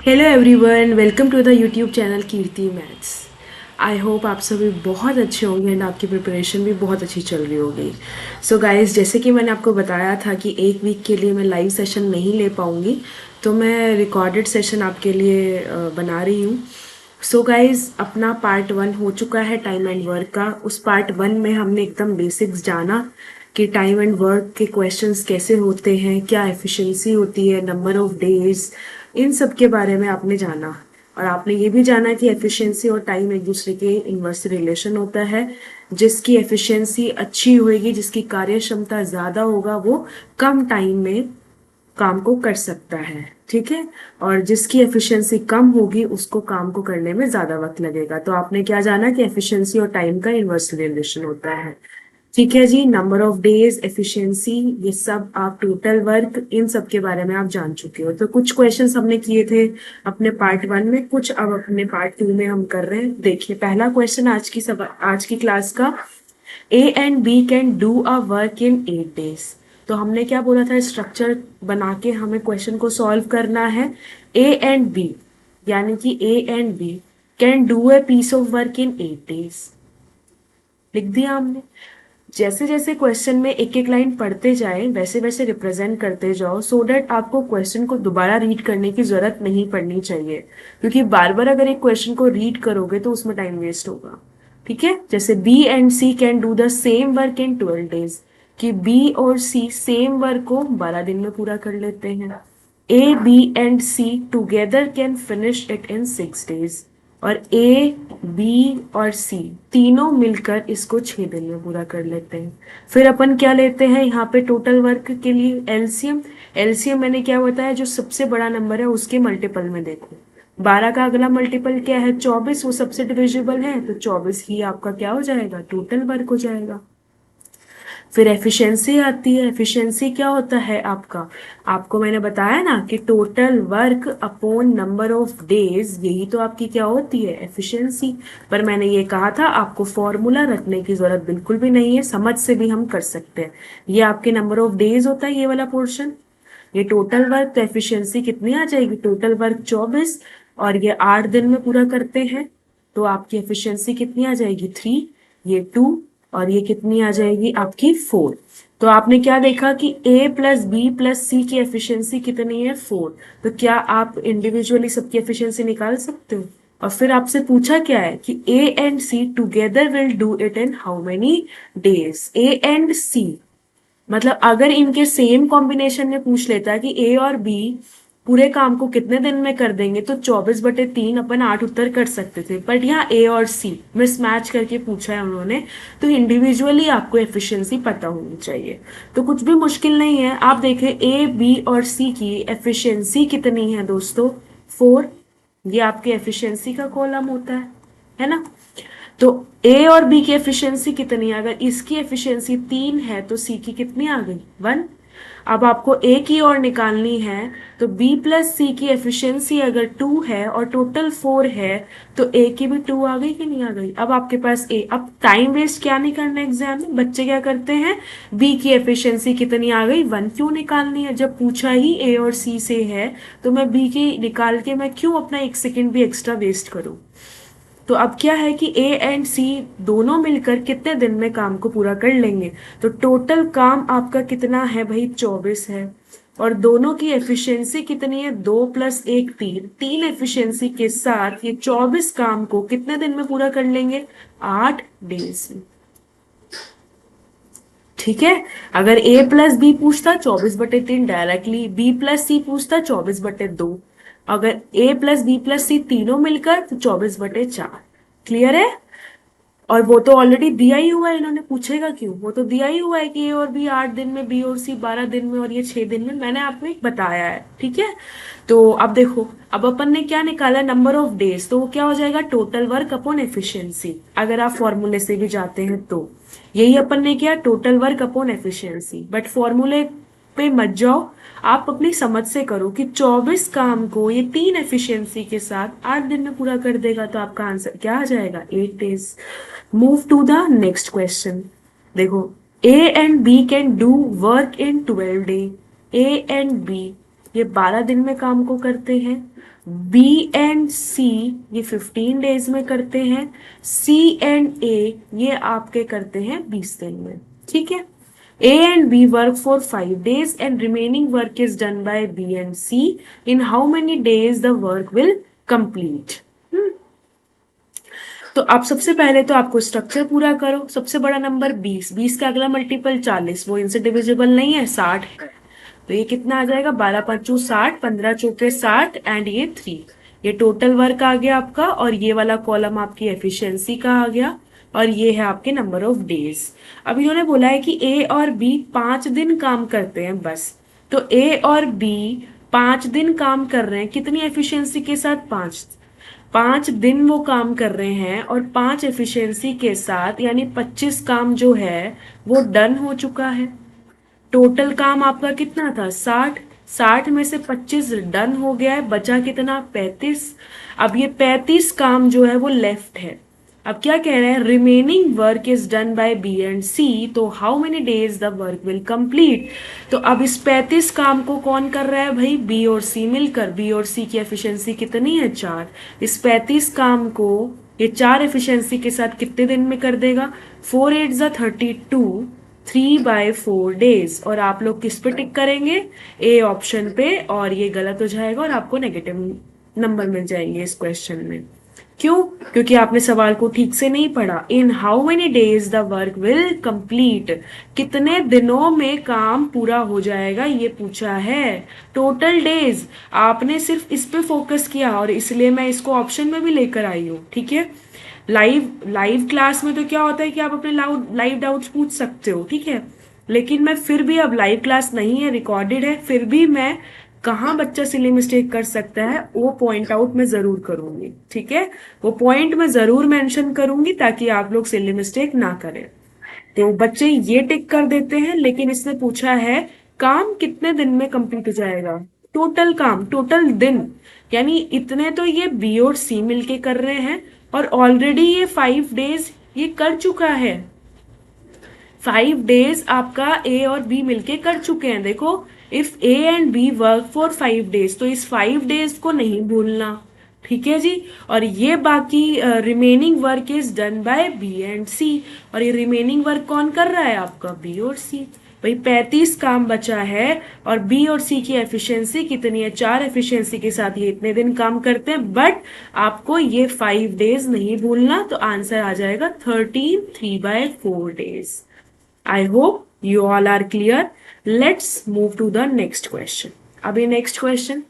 Hello everyone, welcome to the YouTube channel Kirti maths. I hope आप सभी बहुत अच्छे होंगे एंड आपकी प्रिपरेशन भी बहुत अच्छी चल रही होगी। सो गाइस, जैसे कि मैंने आपको बताया था कि एक वीक के लिए मैं लाइव सेशन नहीं ले पाऊँगी, तो मैं रिकॉर्डेड सेशन आपके लिए बना रही हूँ। सो गाइस, अपना पार्ट 1 हो चुका है टाइम एंड वर्क का। उस पार्ट 1 में हमने एकदम बेसिक्स जाना कि टाइम एंड वर्क के क्वेश्चंस कैसे होते हैं, क्या एफिशिएंसी होती है, नंबर ऑफ डेज, इन सब के बारे में आपने जाना। और आपने ये भी जाना कि एफिशिएंसी और टाइम एक दूसरे के इन्वर्स रिलेशन होता है। जिसकी एफिशिएंसी अच्छी होगी, जिसकी कार्य क्षमता ज़्यादा होगा, वो कम टाइम में काम को कर सकता है। ठीक है। और जिसकी एफिशिएंसी कम होगी, उसको काम को करने में ज़्यादा वक्त लगेगा। तो आपने क्या जाना कि एफिशिएंसी और टाइम का इन्वर्स रिलेशन होता है। ठीक है जी। नंबर ऑफ डेज, एफिशिएंसी, ये सब आप टोटल वर्क, इन सब के बारे में आप जान चुके हो। तो कुछ क्वेश्चंस हमने किए थे अपने पार्ट 1 में, कुछ अब अपने पार्ट 2 में हम कर रहे हैं। देखिए, पहला क्वेश्चन आज की क्लास का, A and B can do a work in 8 days. तो हमने क्या बोला था, स्ट्रक्चर बना के हमें क्वेश्चन को सॉल्व करना है। ए एंड बी, यानी कि A and B can do a piece of work in 8 days, लिख दिया हमने। जैसे जैसे क्वेश्चन में एक एक लाइन पढ़ते जाए, वैसे वैसे रिप्रेजेंट करते जाओ, सो दैट आपको क्वेश्चन को दोबारा रीड करने की जरूरत नहीं पड़नी चाहिए। क्योंकि बार बार अगर एक क्वेश्चन को रीड करोगे तो उसमें टाइम वेस्ट होगा। ठीक है। जैसे B and C can do the same work in 12 days, कि बी और सी सेम वर्क को 12 दिन में पूरा कर लेते हैं। A B and C together can finish it in 6 days, और ए बी और सी तीनों मिलकर इसको 6 दिन में पूरा कर लेते हैं। फिर अपन क्या लेते हैं यहाँ पे टोटल वर्क के लिए, एलसीएम। एलसीएम मैंने क्या बताया, जो सबसे बड़ा नंबर है उसके मल्टीपल में देखो। 12 का अगला मल्टीपल क्या है, 24, वो सबसे डिविजिबल है, तो 24 ही आपका क्या हो जाएगा, टोटल वर्क हो जाएगा। फिर एफिशिएंसी आती है। एफिशिएंसी क्या होता है आपका, आपको मैंने बताया ना कि total work upon number of days, यही तो आपकी क्या होती है, एफिशिएंसी। पर मैंने ये कहा था आपको फॉर्मूला रखने की जरूरत बिल्कुल भी नहीं है, समझ से भी हम कर सकते हैं। ये आपके नंबर ऑफ डेज होता है, ये वाला पोर्शन। ये टोटल वर्क, तो एफिशिएंसी कितनी आ जाएगी, टोटल वर्क 24, और ये 8 दिन में पूरा करते हैं, तो आपकी एफिशिएंसी कितनी आ जाएगी, 3, ये 2, और ये कितनी आ जाएगी आपकी 4। तो आपने क्या देखा कि a प्लस बी प्लस सी की एफिशिएंसी कितनी है, 4। तो क्या आप इंडिविजुअली सबकी एफिशिएंसी निकाल सकते हो। और फिर आपसे पूछा क्या है कि a and c together will do it in how many days. a and c मतलब अगर इनके सेम कॉम्बिनेशन में पूछ लेता है कि ए और बी पूरे काम को कितने दिन में कर देंगे, तो 24/3 अपन 8 उत्तर कर सकते थे। बट यहाँ ए और सी मिसमैच करके पूछा है उन्होंने, तो इंडिविजुअली आपको एफिशिएंसी पता होनी चाहिए। तो कुछ भी मुश्किल नहीं है। आप देखें ए बी और सी की एफिशिएंसी कितनी है दोस्तों, 4। ये आपके एफिशिएंसी का कॉलम होता है ना। तो ए और बी की एफिशिएंसी कितनी है, अगर इसकी एफिशिएंसी 3 है तो सी की कितनी आ गई, 1। अब आपको ए की और निकालनी है, तो बी प्लस सी की एफिशिएंसी अगर 2 है और टोटल 4 है, तो ए की भी 2 आ गई कि नहीं आ गई। अब आपके पास ए, अब टाइम वेस्ट क्या नहीं करना एग्जाम में, बच्चे क्या करते हैं, बी की एफिशिएंसी कितनी आ गई, 1 क्यों निकालनी है, जब पूछा ही ए और सी से है, तो मैं बी की निकाल के मैं क्यों अपना 1 सेकेंड भी एक्स्ट्रा वेस्ट करूं। तो अब क्या है कि ए एंड सी दोनों मिलकर कितने दिन में काम को पूरा कर लेंगे। तो टोटल काम आपका कितना है भाई, 24 है। और दोनों की एफिशिएंसी कितनी है, 2 + 1 3। 3 एफिशिएंसी के साथ ये 24 काम को कितने दिन में पूरा कर लेंगे, 8 डेज में। ठीक है। अगर ए प्लस बी पूछता 24/3 डायरेक्टली, बी प्लस सी पूछता 24/2, अगर ए प्लस बी प्लस सी तीनों मिलकर तो 24/4। क्लियर है। और वो तो ऑलरेडी दिया ही हुआ है, इन्होंने पूछेगा क्यों, वो तो दिया ही हुआ है कि ए और बी 8 दिन में, बी और सी 12 दिन में, और ये 6 दिन में, मैंने आपको एक बताया है। ठीक है। तो अब देखो, अब अपन ने क्या निकाला, नंबर ऑफ डेज, तो वो क्या हो जाएगा, टोटल वर्क अपॉन एफिशिएंसी। अगर आप फॉर्मूले से भी जाते हैं तो यही अपन ने किया, total work upon efficiency. But फॉर्मूले पे मत जाओ, आप अपनी समझ से करो कि 24 काम को ये 3 एफिशिएंसी के साथ 8 दिन में पूरा कर देगा, तो आपका आंसर क्या आ जाएगा, 8 days. Move to the next question. देखो, A and B can do work in 12 day. A and B ये 12 दिन में काम को करते हैं। बी एंड सी ये 15 डेज में करते हैं, सी एंड ए ये आपके करते हैं 20 दिन में, ठीक है। A and B work for 5 days and remaining work is done by B and C. In how many days the work will complete? तो आप सबसे पहले तो आपको स्ट्रक्चर पूरा करो। सबसे बड़ा नंबर 20, 20 का अगला मल्टीपल 40, वो इनसे डिविजिबल नहीं है, 60 है। तो ये कितना आ जाएगा, 12 पंचू 60, 15 चौके 60 एंड ये 3। ये टोटल वर्क आ गया आपका, और ये वाला कॉलम आपकी एफिशिएंसी का आ गया, और ये है आपके नंबर ऑफ डेज। अब इन्होंने बोला है कि ए और बी 5 दिन काम करते हैं बस। तो ए और बी 5 दिन काम कर रहे हैं, कितनी एफिशिएंसी के साथ, 5। 5 दिन वो काम कर रहे हैं, और 5 एफिशिएंसी के साथ, यानी 25 काम जो है वो डन हो चुका है। टोटल काम आपका कितना था, 60। 60 में से 25 डन हो गया है, बचा कितना, 35। अब ये 35 काम जो है वो लेफ्ट है। अब क्या कह रहे हैं, remaining work is done by B and C, तो how many days the work will complete. तो अब इस 35 काम को कौन कर रहा है भाई, बी और सी मिलकर। बी और सी की एफिशिएंसी कितनी है, 4। इस 35 काम को ये 4 एफिशिएंसी के साथ कितने दिन में कर देगा, 4 8 32, 3/4 डेज। और आप लोग किस पे टिक करेंगे, ए ऑप्शन पे, और ये गलत हो जाएगा और आपको नेगेटिव नंबर मिल जाएंगे इस क्वेश्चन में। क्यों, क्योंकि आपने सवाल को ठीक से नहीं पढ़ा। In how many days the work will complete, कितने दिनों में काम पूरा हो जाएगा ये पूछा है। टोटल डेज, आपने सिर्फ इस पे फोकस किया, और इसलिए मैं इसको ऑप्शन में भी लेकर आई हूँ, ठीक है। लाइव क्लास में तो क्या होता है कि आप अपने लाइव डाउट्स पूछ सकते हो, ठीक है। लेकिन मैं फिर भी, अब लाइव क्लास नहीं है, रिकॉर्डेड है, फिर भी मैं कहाँ बच्चा सिली मिस्टेक कर सकता है वो पॉइंट आउट मैं जरूर करूंगी, ठीक है। वो पॉइंट मैं जरूर मेंशन करूंगी ताकि आप लोग सिली मिस्टेक ना करें। तो बच्चे ये टिक कर देते हैं, लेकिन इसने पूछा है काम कितने दिन में कंप्लीट हो जाएगा। टोटल काम, टोटल दिन, यानी इतने तो ये बी और सी मिलके कर रहे हैं, और ऑलरेडी ये 5 डेज ये कर चुका है। 5 डेज आपका ए और बी मिलके कर चुके हैं। देखो, if A and B work for 5 days, तो इस 5 डेज को नहीं भूलना, ठीक है जी। और ये बाकी remaining work is done by B and C, और ये रिमेनिंग वर्क कौन कर रहा है, आपका बी और सी। भाई 35 काम बचा है, और बी और सी की एफिशिएंसी कितनी है, 4 एफिशिएंसी के साथ ये इतने दिन काम करते हैं, बट आपको ये 5 डेज नहीं भूलना। तो आंसर आ जाएगा 13, 3/4 days. I hope you all are clear. Let's move to the next question. अभी नेक्स्ट क्वेश्चन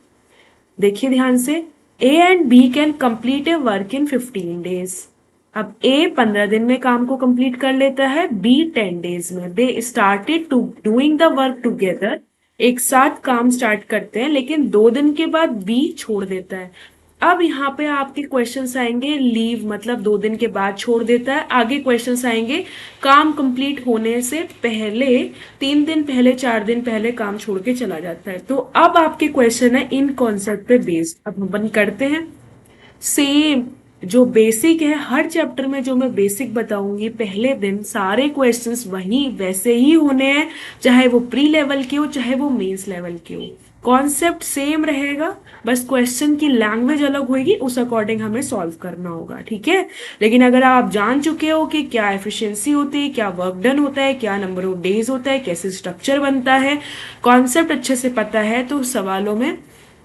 देखिए ध्यान से। A and B can complete a work in 15 days. अब A 15 दिन में काम को कंप्लीट कर लेता है, B 10 डेज में। They started to doing the work together. एक साथ काम स्टार्ट करते हैं, लेकिन 2 दिन के बाद B छोड़ देता है। अब यहाँ पे आपके क्वेश्चंस आएंगे, लीव मतलब 2 दिन के बाद छोड़ देता है। आगे क्वेश्चंस आएंगे काम कंप्लीट होने से पहले, 3 दिन पहले, 4 दिन पहले काम छोड़ के चला जाता है। तो अब आपके क्वेश्चन है इन कॉन्सेप्ट पे बेस्ड। अब हम बंद करते हैं। सेम जो बेसिक है, हर चैप्टर में जो मैं बेसिक बताऊंगी पहले दिन, सारे क्वेश्चंस वही वैसे ही होने हैं, चाहे वो प्री लेवल के हो चाहे वो मेंस लेवल के हो। कॉन्सेप्ट सेम रहेगा, बस क्वेश्चन की लैंग्वेज अलग होगी, उस अकॉर्डिंग हमें सॉल्व करना होगा, ठीक है। लेकिन अगर आप जान चुके हो कि क्या एफिशिएंसी होती है, क्या वर्क डन होता है, क्या नंबर ऑफ डेज होता है, कैसे स्ट्रक्चर बनता है, कॉन्सेप्ट अच्छे से पता है, तो सवालों में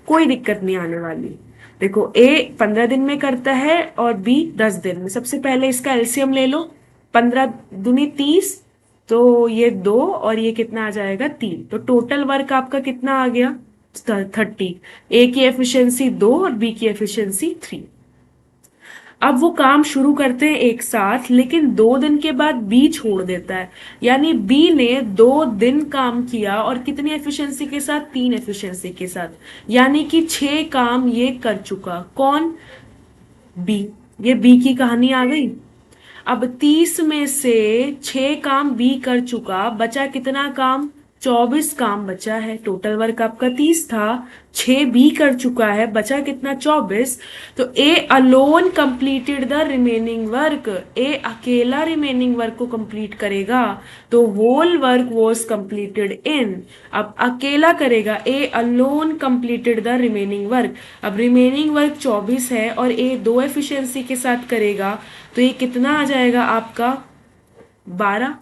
कोई दिक्कत नहीं आने वाली। देखो, ए 15 दिन में करता है और बी 10 दिन में। सबसे पहले इसका एलसीएम ले लो, 15 दूनी 30, तो ये 2 और ये कितना आ जाएगा, 3। तो टोटल वर्क आपका कितना आ गया, 30। ए की एफिशिएंसी 2 और बी की एफिशिएंसी 3। अब वो काम शुरू करते हैं एक साथ, लेकिन 2 दिन के बाद बी छोड़ देता है, यानी बी ने 2 दिन काम किया, और कितनी एफिशिएंसी के साथ, 3 एफिशिएंसी के साथ, यानी कि 6 काम ये कर चुका। कौन, बी। ये बी की कहानी आ गई। अब 30 में से 6 काम बी कर चुका, बचा कितना काम, 24 काम बचा है। टोटल वर्क आपका 30 था, 6 बी कर चुका है, बचा कितना 24। तो A alone completed the remaining work, A अकेला रिमेनिंग वर्क को कंप्लीट करेगा। तो whole work was completed in, अब अकेला करेगा, A alone completed the remaining work. अब रिमेनिंग वर्क 24 है और ए 2 एफिशिएंसी के साथ करेगा, तो ये कितना आ जाएगा आपका 12,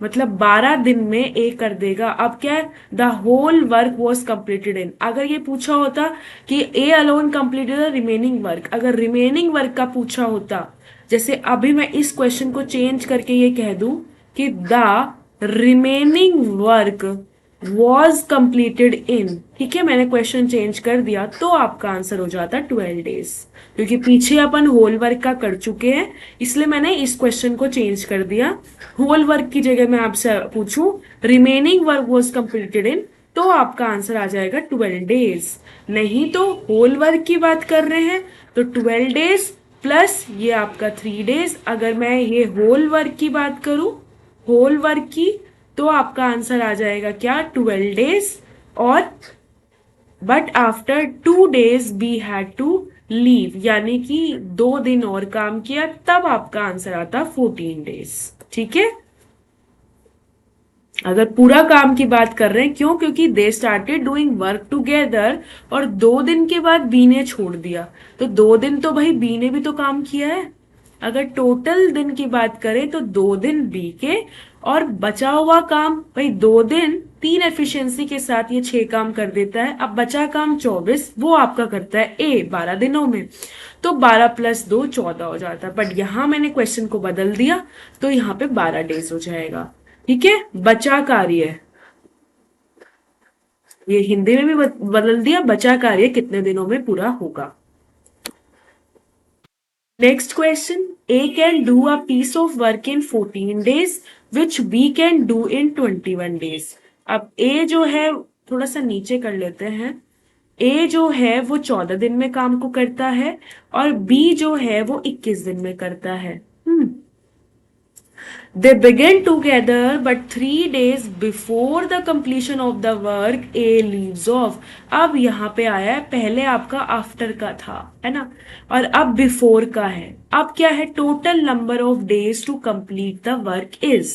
मतलब 12 दिन में ए कर देगा। अब क्या है, the whole work was completed in. अगर ये पूछा होता कि A alone completed the remaining work, अगर रिमेनिंग वर्क का पूछा होता, जैसे अभी मैं इस क्वेश्चन को चेंज करके ये कह दूं कि the remaining work was completed इन, ठीक है, मैंने क्वेश्चन चेंज कर दिया, तो आपका आंसर हो जाता 12 डेज, क्योंकि पीछे अपन होल वर्क का कर चुके हैं, इसलिए मैंने इस क्वेश्चन को चेंज कर दिया। होल वर्क की जगह मैं आपसे पूछूं रिमेनिंग वर्क वॉज कंप्लीटेड इन, तो आपका आंसर आ जाएगा 12 डेज। नहीं तो होल वर्क की बात कर रहे हैं तो 12 डेज प्लस ये आपका 3 डेज। अगर मैं ये होल वर्क की बात करूं, होल वर्क की, तो आपका आंसर आ जाएगा क्या 12 डेज। और but after 2 days B had to leave, यानी कि 2 दिन और काम किया, तब आपका आंसर आता 14 डेज। ठीक है, अगर पूरा काम की बात कर रहे हैं, क्यों, क्योंकि they started doing work together और 2 दिन के बाद बी ने छोड़ दिया, तो 2 दिन तो भाई बी ने भी तो काम किया है। अगर टोटल दिन की बात करें तो 2 दिन बी के, और बचा हुआ काम भाई 2 दिन 3 एफिशिएंसी के साथ ये 6 काम कर देता है। अब बचा काम 24, वो आपका करता है ए 12 दिनों में, तो 12 + 2 14 हो जाता है। बट यहां मैंने क्वेश्चन को बदल दिया, तो यहाँ पे 12 डेज हो जाएगा। ठीक है, बचा कार्य, ये हिंदी में भी बदल दिया, बचा कार्य कितने दिनों में पूरा होगा। Next question, A can do a piece of work in 14 days which B can do in 21 days. अब ए जो है, थोड़ा सा नीचे कर लेते हैं, ए जो है वो 14 दिन में काम को करता है और बी जो है वो 21 दिन में करता है। They begin together, but 3 days before the completion of the work, A leaves off. अब यहाँ पे आया है, पहले आपका आफ्टर का था, है ना, और अब बिफोर का है। अब क्या है, total number of days to complete the work is,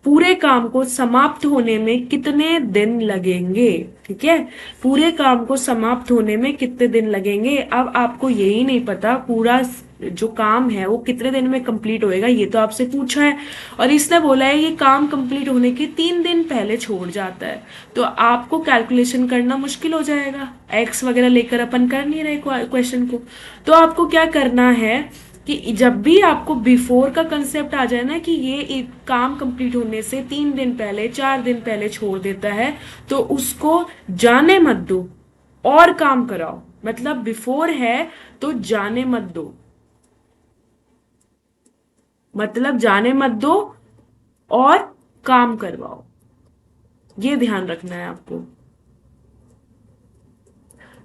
पूरे काम को समाप्त होने में कितने दिन लगेंगे। ठीक है, पूरे काम को समाप्त होने में कितने दिन लगेंगे। अब आपको यही नहीं पता पूरा जो काम है वो कितने दिन में कंप्लीट होएगा, ये तो आपसे पूछा है, और इसने बोला है ये काम कंप्लीट होने के 3 दिन पहले छोड़ जाता है, तो आपको कैलकुलेशन करना मुश्किल हो जाएगा। एक्स वगैरह लेकर अपन कर नहीं रहे क्वेश्चन को, तो आपको क्या करना है कि जब भी आपको बिफोर का कंसेप्ट आ जाए ना कि ये एक काम कंप्लीट होने से 3 दिन पहले 4 दिन पहले छोड़ देता है, तो उसको जाने मत दो और काम कराओ। मतलब बिफोर है तो जाने मत दो, मतलब जाने मत दो और काम करवाओ, ये ध्यान रखना है आपको।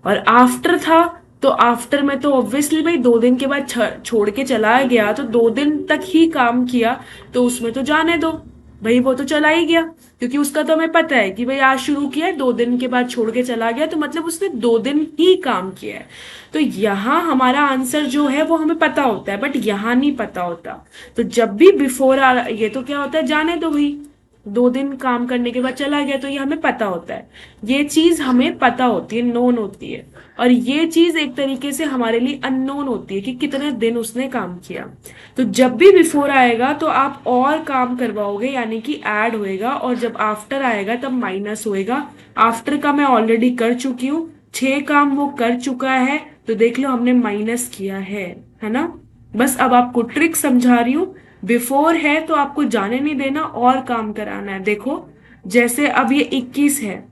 और आफ्टर था तो आफ्टर में तो ऑब्वियसली भाई 2 दिन के बाद छोड़ के चला गया, तो 2 दिन तक ही काम किया, तो उसमें तो जाने दो भाई, वो तो चला ही गया, क्योंकि उसका तो हमें पता है कि भाई आज शुरू किया है 2 दिन के बाद छोड़ के चला गया, तो मतलब उसने 2 दिन ही काम किया है। तो यहाँ हमारा आंसर जो है वो हमें पता होता है, बट यहाँ नहीं पता होता। तो जब भी बिफोर ये तो क्या होता है, जाने दो भाई, 2 दिन काम करने के बाद चला गया, तो ये हमें पता होता है, ये चीज हमें पता होती है, नोन होती है। और ये चीज एक तरीके से हमारे लिए अननोन होती है कि कितने दिन उसने काम किया। तो जब भी बिफोर आएगा तो आप और काम करवाओगे, यानी कि ऐड होएगा, और जब आफ्टर आएगा तब माइनस होएगा। आफ्टर का मैं ऑलरेडी कर चुकी हूँ, 6 काम वो कर चुका है, तो देख लो हमने माइनस किया है ना। बस अब आपको ट्रिक समझा रही हूँ, बिफोर है तो आपको जाने नहीं देना और काम कराना है। देखो जैसे अब ये 21 है,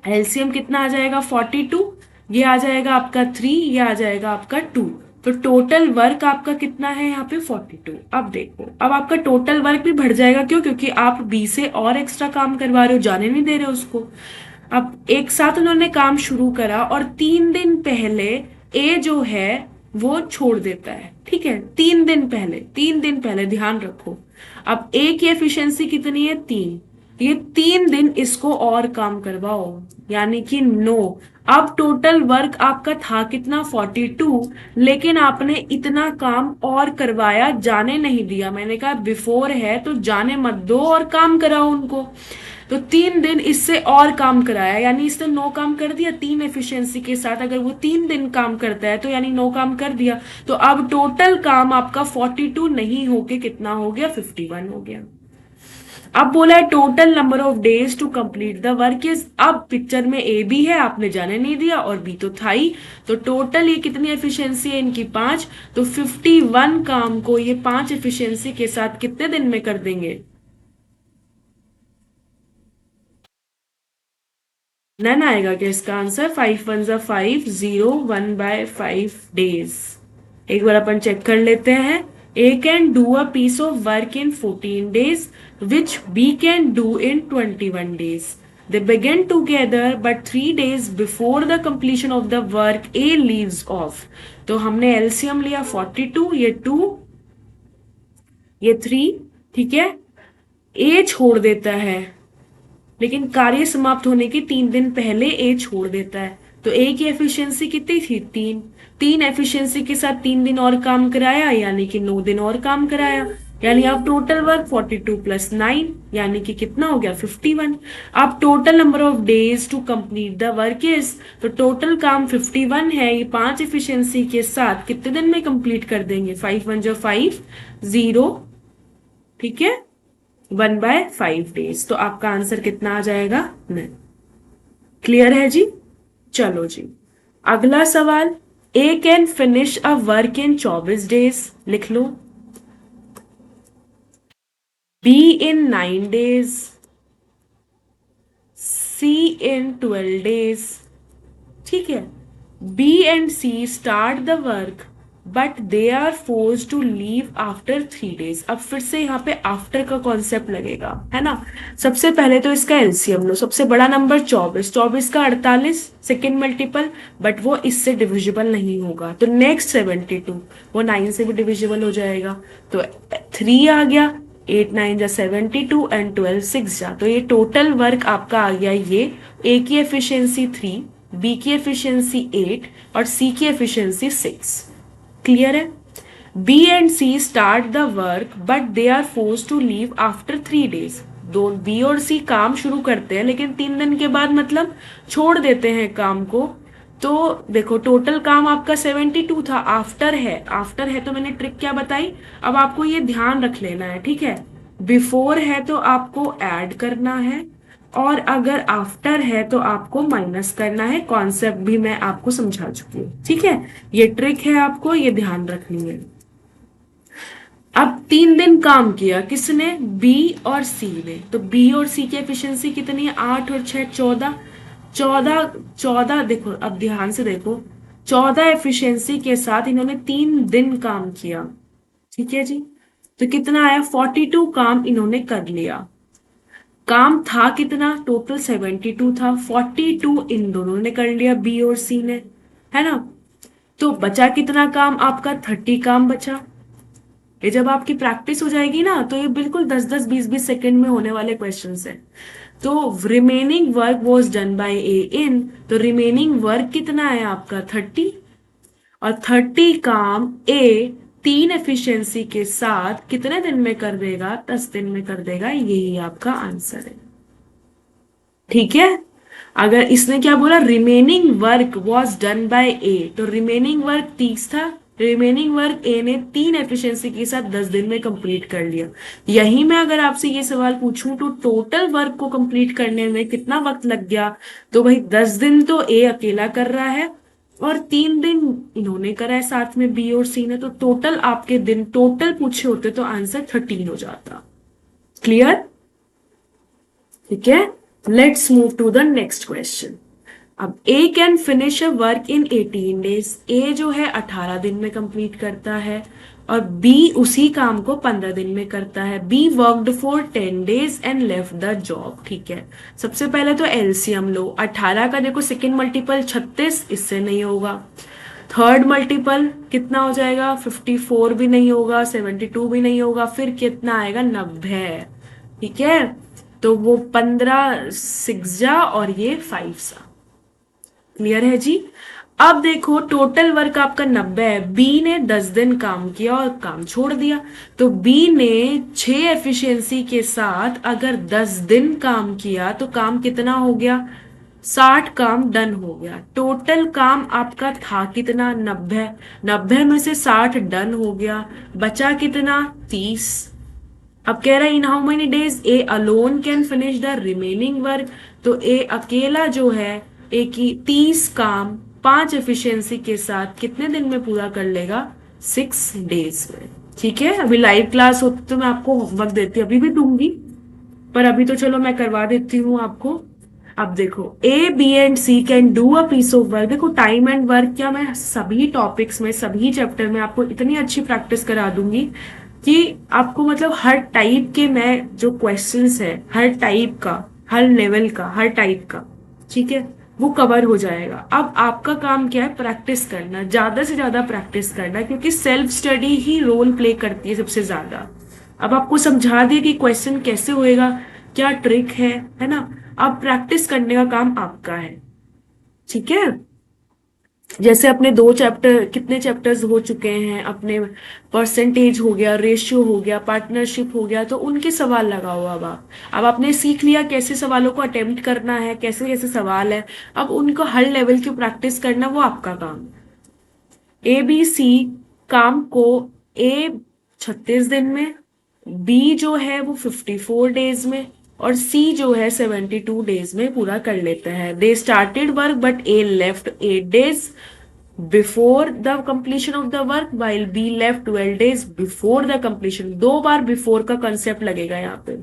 एलसीएम कितना आ जाएगा 42, ये आ जाएगा आपका 3, ये आ जाएगा आपका 2, तो टोटल वर्क आपका कितना है यहाँ पे 42। अब देखो अब आपका टोटल वर्क भी बढ़ जाएगा, क्यों, क्योंकि आप बी से और एक्स्ट्रा काम करवा रहे हो, जाने नहीं दे रहे उसको। अब एक साथ उन्होंने काम शुरू करा और 3 दिन पहले ए जो है वो छोड़ देता है। ठीक है, 3 दिन पहले, 3 दिन पहले ध्यान रखो। अब ए की एफिशिएंसी कितनी है 3, ये 3 दिन इसको और काम करवाओ, यानी कि 9। अब टोटल वर्क आपका था कितना 42, लेकिन आपने इतना काम और करवाया, जाने नहीं दिया। मैंने कहा बिफोर है तो जाने मत दो और काम कराओ उनको। तो 3 दिन इससे और काम कराया, यानी इसने 9 काम कर दिया 3 एफिशिएंसी के साथ। अगर वो 3 दिन काम करता है तो यानी 9 काम कर दिया। तो अब टोटल काम आपका 42 नहीं होके कितना हो गया, 51 हो गया। अब बोला है total number of days to complete the work is. अब पिक्चर में ए भी है, आपने जाने नहीं दिया, और बी तो था ही। तो टोटल ये कितनी एफिशिएंसी है इनकी, 5। तो 51 काम को ये 5 एफिशिएंसी के साथ कितने दिन में कर देंगे? नन आएगा क्या इसका आंसर? 5 1 जा 5, 0 1/5 डेज। एक बार अपन चेक कर लेते हैं। A can do a piece of work in 14 days which B can do in 21 days. They began together but 3 days before the completion of the work A leaves off. तो हमने LCM लिया 42, ये 2, ये 3, ठीक है। ए छोड़ देता है, लेकिन कार्य समाप्त होने के 3 दिन पहले ए छोड़ देता है। तो ए की एफिशिएंसी कितनी थी, 3। 3 एफिशिएंसी के साथ 3 दिन और काम कराया, यानी कि 9 दिन और काम कराया। यानी अब टोटल वर्क 42 + 9, यानी कि कितना हो गया, 51। अब total number of days to complete the work is. तो टोटल काम 51 है, ये 5 एफिशिएंसी के साथ कितने दिन में कंप्लीट कर देंगे? 5 1 जो 5, 0, ठीक है, 1/5 डेज। तो आपका आंसर कितना आ जाएगा? नहीं। क्लियर है जी? चलो जी, अगला सवाल। A can finish a work in 24 days, लिख लो। B in 9 days, C in 12 days, ठीक है। B and C start the work but they are force to leave after 3 days। अब फिर से यहाँ पे आफ्टर का कॉन्सेप्ट लगेगा, है ना। सबसे पहले तो इसका एलसीएम लो। सबसे बड़ा नंबर 24, 24 का 48 सेकेंड मल्टीपल, बट वो इससे डिविजिबल नहीं होगा। तो नेक्स्ट 72, वो 9 से भी डिविजिबल हो जाएगा। तो 3 आ गया, 8 9 जा 72 एंड 12 6 जा। तो ये टोटल वर्क आपका आ गया। ये ए की एफिशिएंसी 3, बी की एफिशिएंसी 8 और सी की एफिशिएंसी 6। क्लियर है? B and C start the work but they are force to leave after 3 days। दो बी और सी काम शुरू करते हैं, लेकिन 3 दिन के बाद मतलब छोड़ देते हैं काम को। तो देखो टोटल काम आपका 72 था, आफ्टर है। आफ्टर है तो मैंने ट्रिक क्या बताई, अब आपको ये ध्यान रख लेना है, ठीक है। बिफोर है तो आपको ऐड करना है, और अगर आफ्टर है तो आपको माइनस करना है। कॉन्सेप्ट भी मैं आपको समझा चुकी हूँ, ठीक है। ये ट्रिक है, आपको ये ध्यान रखनी है। अब 3 दिन काम किया किसने, बी और सी ने। तो बी और सी की एफिशिएंसी कितनी है, 8 और 6 14। 14 14 देखो, अब ध्यान से देखो, 14 एफिशिएंसी के साथ इन्होंने 3 दिन काम किया, ठीक है जी। तो कितना आया, 42 काम इन्होंने कर लिया। काम था कितना, टोटल 72 था, 42 इन दोनों ने कर लिया, बी और सी ने, है ना। तो बचा कितना काम आपका, 30 काम बचा। ये जब आपकी प्रैक्टिस हो जाएगी ना, तो ये बिल्कुल 10 10 20 20 सेकंड में होने वाले क्वेश्चन है। तो remaining work was done by A in. तो रिमेनिंग वर्क कितना है आपका, 30। और 30 काम ए 3 एफिशिएंसी के साथ कितने दिन में कर देगा, 10 दिन में कर देगा। यही आपका आंसर है, ठीक है। अगर इसने क्या बोला, remaining work was done by A, तो रिमेनिंग वर्क 30 था। रिमेनिंग वर्क ए ने 3 एफिशिएंसी के साथ 10 दिन में कंप्लीट कर लिया। यही मैं अगर आपसे ये सवाल पूछूं तो टोटल वर्क को कंप्लीट करने में कितना वक्त लग गया, तो भाई 10 दिन तो ए अकेला कर रहा है, और 3 दिन इन्होंने करा है साथ में बी और सी ने। तो टोटल आपके दिन टोटल पूछे होते तो आंसर 13 हो जाता। क्लियर? ठीक है, let's move to the next question. अब A can finish a work in 18 days. A जो है 18 दिन में कंप्लीट करता है, और बी उसी काम को 15 दिन में करता है। Be worked for 10 days and left the job, ठीक है। सबसे पहले तो एलसीएम लो। 18 का देखो सेकेंड मल्टीपल 36, इससे नहीं होगा। थर्ड मल्टीपल कितना हो जाएगा, 54 भी नहीं होगा, 72 भी नहीं होगा, फिर कितना आएगा, 90, ठीक है। तो वो 15 सिक्स जा और ये 5 सा। क्लियर है जी। अब देखो टोटल वर्क आपका 90 है, बी ने 10 दिन काम किया और काम छोड़ दिया, तो बी ने 6 एफिशिएंसी के साथ अगर 10 दिन काम किया तो काम कितना हो गया, 60 काम डन हो गया। टोटल काम आपका था कितना, 90, 90 में से 60 डन हो गया, बचा कितना, 30। अब कह रहा है in how many days A alone can finish the remaining work, तो ए अकेला जो है ए की 30 काम 5 एफिशिएंसी के साथ कितने दिन में पूरा कर लेगा, 6 डेज में। ठीक है, अभी लाइव क्लास होती तो मैं आपको होमवर्क देती, अभी भी दूंगी, पर अभी तो चलो मैं करवा देती हूँ आपको। अब देखो A B and C can do a piece of work. देखो टाइम एंड वर्क क्या मैं सभी टॉपिक्स में सभी चैप्टर में आपको इतनी अच्छी प्रैक्टिस करा दूंगी कि आपको मतलब हर टाइप के मैं जो क्वेश्चंस है, हर टाइप का, हर लेवल का, हर टाइप का, ठीक है, वो कवर हो जाएगा। अब आपका काम क्या है, प्रैक्टिस करना, ज्यादा से ज्यादा प्रैक्टिस करना, क्योंकि सेल्फ स्टडी ही रोल प्ले करती है सबसे ज्यादा। अब आपको समझा दिया कि क्वेश्चन कैसे होएगा, क्या ट्रिक है ना। अब प्रैक्टिस करने का काम आपका है। ठीक है, जैसे अपने 2 चैप्टर, कितने चैप्टर्स हो चुके हैं अपने, परसेंटेज हो गया, रेशियो हो गया, पार्टनरशिप हो गया, तो उनके सवाल लगाओ। अब आपने सीख लिया कैसे सवालों को अटेम्प्ट करना है, कैसे कैसे सवाल है, अब उनको हर लेवल की प्रैक्टिस करना वो आपका काम। ए बी सी काम को ए 36 दिन में, बी जो है वो 54 डेज में, और सी जो है 72 डेज में पूरा कर लेते हैं। They started work but A left 8 days before the completion of the work while B left 12 days before the completion. 2 बार बिफोर का कंसेप्ट लगेगा यहाँ पे।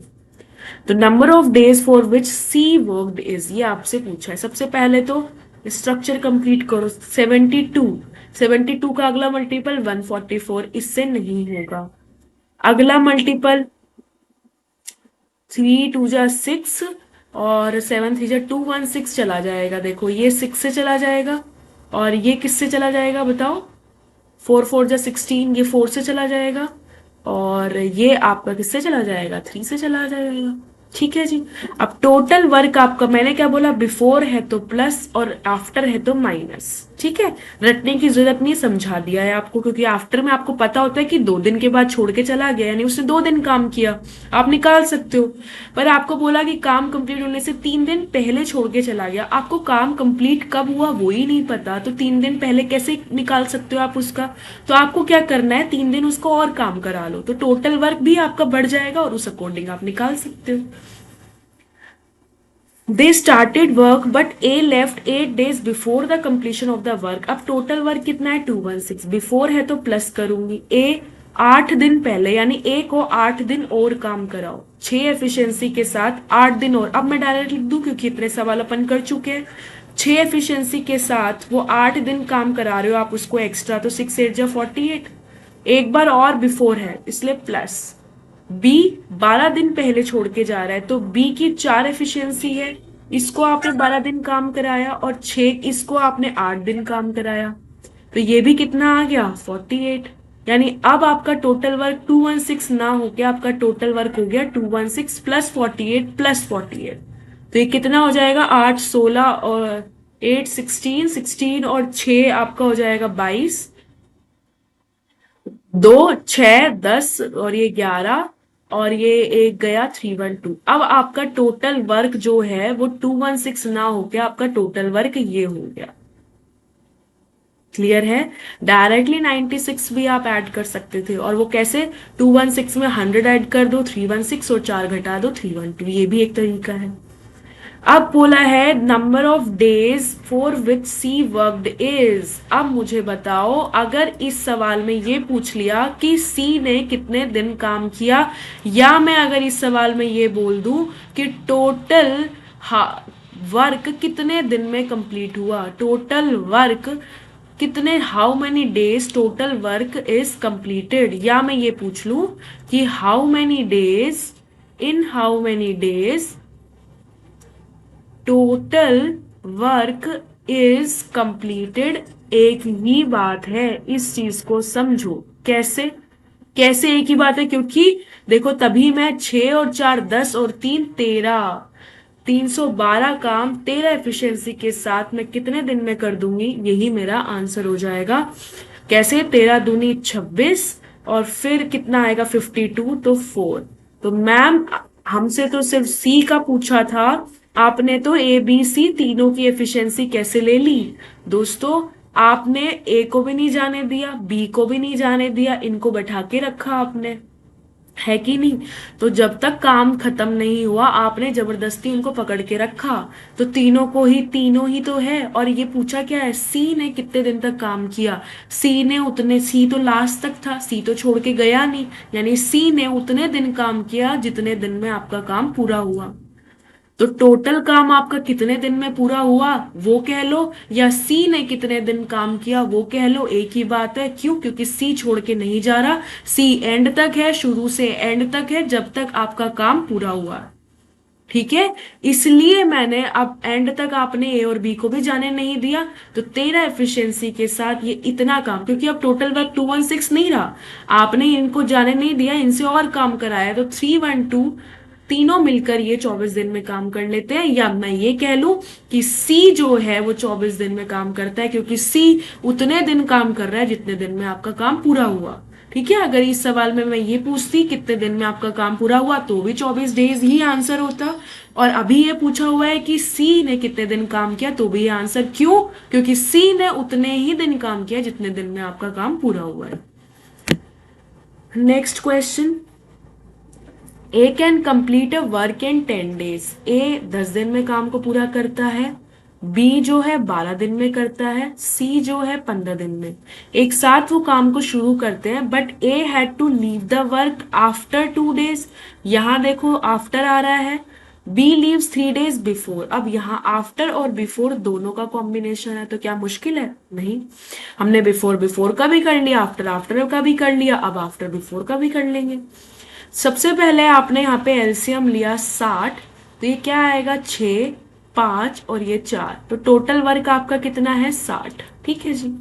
तो number of days for which C worked is, ये आपसे पूछा है। सबसे पहले तो स्ट्रक्चर कंप्लीट करो। 72, 72 का अगला मल्टीपल 144, इससे नहीं होगा। अगला मल्टीपल 3 2 जा 6 और 7 3 जा 216 चला जाएगा। देखो ये 6 से चला जाएगा और ये किससे चला जाएगा बताओ, 4 4 जा 16, ये 4 से चला जाएगा और ये आपका किससे चला जाएगा, 3 से चला जाएगा। ठीक है जी। अब टोटल वर्क आपका, मैंने क्या बोला, बिफोर है तो प्लस और आफ्टर है तो माइनस। ठीक है, रटने की जरूरत नहीं, समझा दिया है आपको, क्योंकि आफ्टर में आपको पता होता है कि 2 दिन के बाद छोड़ के चला गया, यानी उसने 2 दिन काम किया, आप निकाल सकते हो। पर आपको बोला कि काम कंप्लीट होने से 3 दिन पहले छोड़ के चला गया, आपको काम कंप्लीट कब हुआ वो ही नहीं पता, तो 3 दिन पहले कैसे निकाल सकते हो आप उसका। तो आपको क्या करना है, 3 दिन उसको और काम करा लो, तो टोटल वर्क भी आपका बढ़ जाएगा और उस अकॉर्डिंग आप निकाल सकते हो। दे started work but A left 8 days before the completion of the work. अब टोटल वर्क कितना है, 216, बिफोर है तो प्लस करूंगी, ए 8 दिन पहले, यानी ए को 8 दिन और काम कराओ, 6 एफिशिएंसी के साथ 8 दिन और। अब मैं डायरेक्ट लिख दूं क्योंकि इतने सवाल अपन कर चुके हैं। 6 एफिशिएंसी के साथ वो 8 दिन काम करा रहे हो आप उसको एक्स्ट्रा, तो 6 8 जा 48, एक बार और बिफोर है इसलिए प्लस। बी 12 दिन पहले छोड़ के जा रहा है, तो बी की 4 एफिशिएंसी है, इसको आपने 12 दिन काम कराया और 6 इसको आपने 8 दिन काम कराया, तो ये भी कितना आ गया, 48। यानी अब आपका टोटल वर्क 216 ना होके आपका टोटल वर्क हो गया 216 प्लस 48 प्लस 48। तो ये कितना हो जाएगा, 8 16 और 8 16, 16 और 6 आपका हो जाएगा 22, 2 6 10 और ये 11 और ये एक गया 312। अब आपका टोटल वर्क जो है वो 216 ना होके आपका टोटल वर्क ये हो गया। क्लियर है। डायरेक्टली 96 भी आप ऐड कर सकते थे, और वो कैसे, 216 में 100 ऐड कर दो 316 और 4 घटा दो 312, ये भी एक तरीका है। अब बोला है number of days for which C worked is. अब मुझे बताओ, अगर इस सवाल में ये पूछ लिया कि सी ने कितने दिन काम किया, या मैं अगर इस सवाल में ये बोल दूं कि टोटल वर्क कितने दिन में कंप्लीट हुआ, टोटल वर्क कितने, how many days total work is completed, या मैं ये पूछ लूं कि how many days, in how many days total work is completed, एक ही बात है, इस चीज को समझो। कैसे, कैसे एक ही बात है? क्योंकि देखो तभी मैं 6 और 4 10 और 3 13, 312 काम 13 एफिशिएंसी के साथ मैं कितने दिन में कर दूंगी, यही मेरा आंसर हो जाएगा। कैसे? 13 दूनी 26 और फिर कितना आएगा 52, तो 4। तो मैम हमसे तो सिर्फ सी का पूछा था, आपने तो ए बी सी तीनों की एफिशिएंसी कैसे ले ली? दोस्तों आपने ए को भी नहीं जाने दिया, बी को भी नहीं जाने दिया, इनको बैठा के रखा आपने, है कि नहीं? तो जब तक काम खत्म नहीं हुआ आपने जबरदस्ती उनको पकड़ के रखा। तो तीनों ही तो है। और ये पूछा क्या है? सी ने कितने दिन तक काम किया? सी तो लास्ट तक था, सी तो छोड़ के गया नहीं, यानी सी ने उतने दिन काम किया जितने दिन में आपका काम पूरा हुआ। तो टोटल काम आपका कितने दिन में पूरा हुआ वो कह लो, या सी ने कितने दिन काम किया वो कह लो, एक ही बात है। क्यों? क्योंकि सी छोड़ के नहीं जा रहा, सी एंड तक है, शुरू से एंड तक है, जब तक आपका काम पूरा हुआ। ठीक है, इसलिए मैंने अब एंड तक आपने ए और बी को भी जाने नहीं दिया। तो 13 एफिशिएंसी के साथ ये इतना काम, क्योंकि अब टोटल वर्क 216 नहीं रहा, आपने इनको जाने नहीं दिया, इनसे और काम कराया, तो 312 तीनों मिलकर ये 24 दिन में काम कर लेते हैं। या मैं ये कह लूं कि सी जो है वो 24 दिन में काम करता है, क्योंकि सी उतने दिन काम कर रहा है जितने दिन में आपका काम पूरा हुआ। ठीक है, अगर इस सवाल में मैं ये पूछती कितने दिन में आपका काम पूरा हुआ, तो भी 24 डेज ही आंसर होता। और अभी ये पूछा हुआ है कि सी ने कितने दिन काम किया, तो भी ये आंसर। क्यों? क्योंकि सी ने उतने ही दिन काम किया जितने दिन में आपका काम पूरा हुआ है। Next question, A can complete a work in 10 days. A 10 दिन में काम को पूरा करता है, बी जो है 12 दिन में करता है, सी जो है 15 दिन में। एक साथ वो काम को शुरू करते हैं, but A had to leave the work after 2 days. यहां देखो आफ्टर आ रहा है, बी लीव्स 3 डेज बिफोर। अब यहाँ आफ्टर और बिफोर दोनों का कॉम्बिनेशन है, तो क्या मुश्किल है? नहीं, हमने बिफोर बिफोर का भी कर लिया, आफ्टर आफ्टर का भी कर लिया, अब आफ्टर बिफोर का भी कर लेंगे। सबसे पहले आपने यहाँ पे एलसीएम लिया 60, तो ये क्या आएगा 6 5 और ये 4, तो टोटल वर्क आपका कितना है 60। ठीक है जी।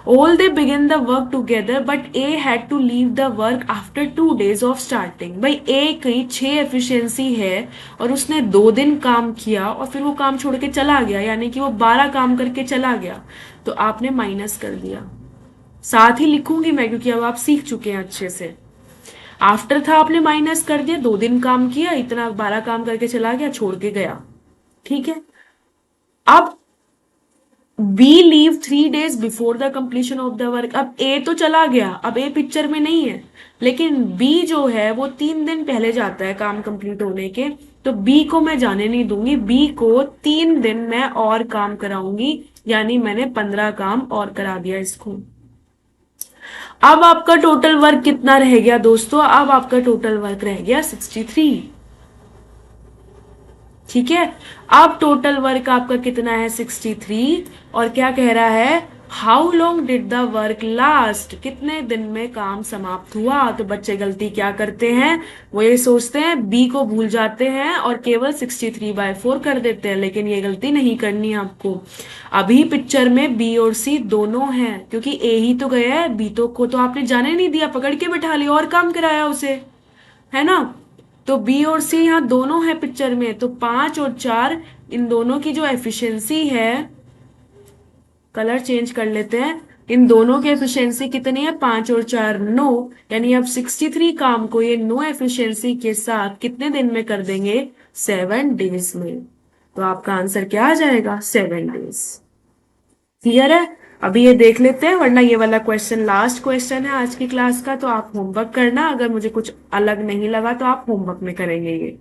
All they begin the work together but A had to leave the work after 2 days of starting. भाई ए की 6 एफिशिएंसी है और उसने 2 दिन काम किया और फिर वो काम छोड़ के चला गया, यानी कि वो 12 काम करके चला गया, तो आपने माइनस कर दिया। साथ ही लिखूंगी मैं क्योंकि अब आप सीख चुके हैं अच्छे से। आफ्टर था आपने माइनस कर दिया, 2 दिन काम किया, इतना 12 काम करके चला गया, छोड़ के गया। ठीक है, अब B leave 3 days before the completion of the work. अब ए तो चला गया, अब ए पिक्चर में नहीं है, लेकिन बी जो है वो 3 दिन पहले जाता है काम कंप्लीट होने के, तो बी को मैं जाने नहीं दूंगी, बी को 3 दिन में और काम कराऊंगी, यानी मैंने 15 काम और करा दिया इसको। अब आपका टोटल वर्क कितना रह गया दोस्तों? अब आपका टोटल वर्क रह गया 63। ठीक है, अब टोटल वर्क आपका कितना है 63, और क्या कह रहा है? How long did the work last, कितने दिन में काम समाप्त हुआ? तो बच्चे गलती क्या करते हैं, वो ये सोचते हैं, बी को भूल जाते हैं और केवल 63/4 कर देते हैं, लेकिन ये गलती नहीं करनी आपको। अभी पिक्चर में बी और सी दोनों हैं, क्योंकि ए ही तो गया है, बी तो को तो आपने जाने नहीं दिया, पकड़ के बैठा लिया और काम कराया उसे, है ना? तो बी और सी यहाँ दोनों है पिक्चर में, तो 5 और 4 इन दोनों की जो एफिशिएंसी है, कलर चेंज कर लेते हैं, इन दोनों की एफिशिएंसी कितनी है? 5 और 4 9, यानी अब 63 काम को ये 9 एफिशिएंसी के साथ कितने दिन में कर देंगे? 7 डेज में। तो आपका आंसर क्या आ जाएगा? 7 डेज। क्लियर है? अभी ये देख लेते हैं, वरना ये वाला क्वेश्चन लास्ट क्वेश्चन है आज की क्लास का, तो आप होमवर्क करना, अगर मुझे कुछ अलग नहीं लगा तो आप होमवर्क में करेंगे ये।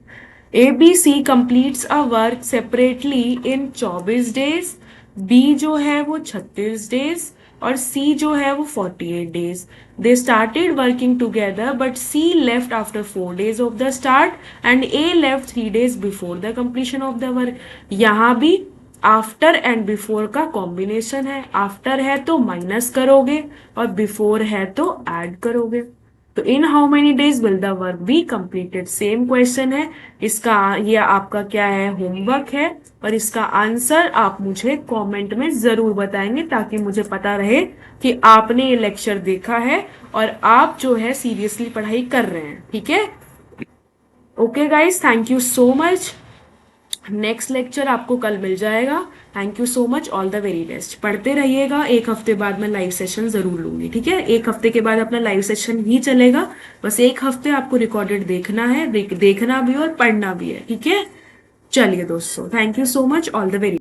ABC completes a work separately in 24 days, B जो है वो 36 डेज और C जो है वो 48 days. They started working together but C left after 4 days of the start and A left 3 days before the completion of the work। यहाँ भी after and before का कॉम्बिनेशन है, आफ्टर है तो माइनस करोगे और बिफोर है तो ऐड करोगे। तो in how many days will the work be completed, same question है इसका, ये आपका क्या है? होमवर्क है। और इसका आंसर आप मुझे कमेंट में ज़रूर बताएंगे ताकि मुझे पता रहे कि आपने ये लेक्चर देखा है और आप जो है सीरियसली पढ़ाई कर रहे हैं। ठीक है, okay guys, thank you so much. Next lecture आपको कल मिल जाएगा। Thank you so much, all the very best. पढ़ते रहिएगा, एक हफ्ते बाद मैं लाइव सेशन ज़रूर लूँगी। ठीक है, एक हफ्ते के बाद अपना लाइव सेशन ही चलेगा। बस एक हफ्ते आपको रिकॉर्डेड देखना है, देखना भी और पढ़ना भी है। ठीक है, चलिए दोस्तों, thank you so much, all the very